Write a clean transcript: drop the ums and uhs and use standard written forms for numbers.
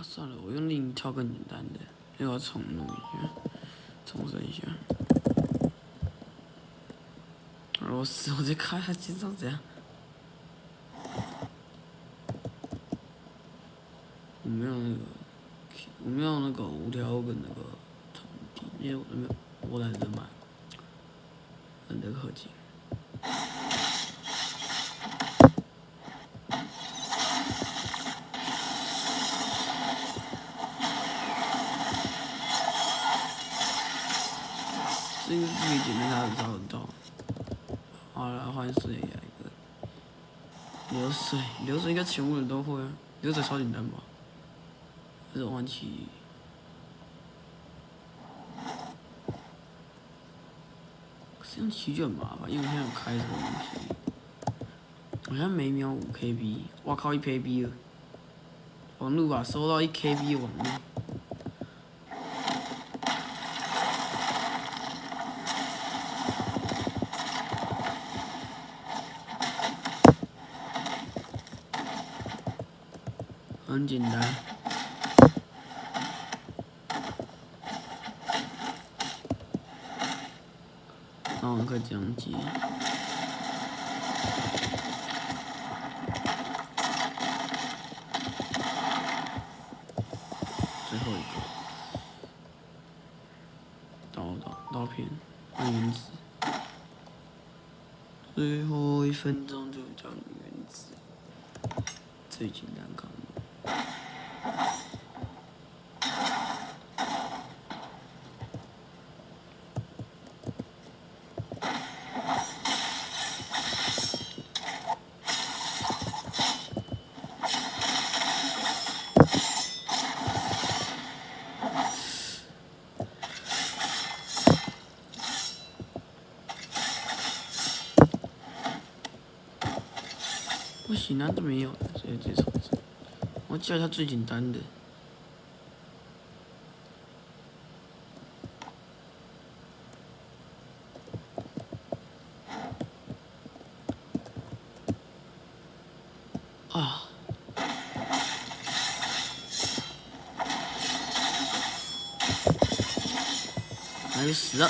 算了，我用另一套更简单的，又要重弄一下，重申一下。螺丝，我再看一下介绍怎样。我没有那个无条跟那个重叠，因为我懒得买，懒得氪金。这个最简单，大家找得到。好了，换水下一个。流水应该全部人都会啊，流水超简单吧？还是换奇遇？这样奇遇就很麻烦，因为我现在有开这个东西。好像每秒5KB，哇靠1KB 了！网路啊，收到1KB 网路。很简单。然后可以这样接。最后一个。刀片，换原子。最后1分钟就教你原子，最简单科目。不行啊，都没有，所以这重置。我教一下最简单的。啊！还有10了。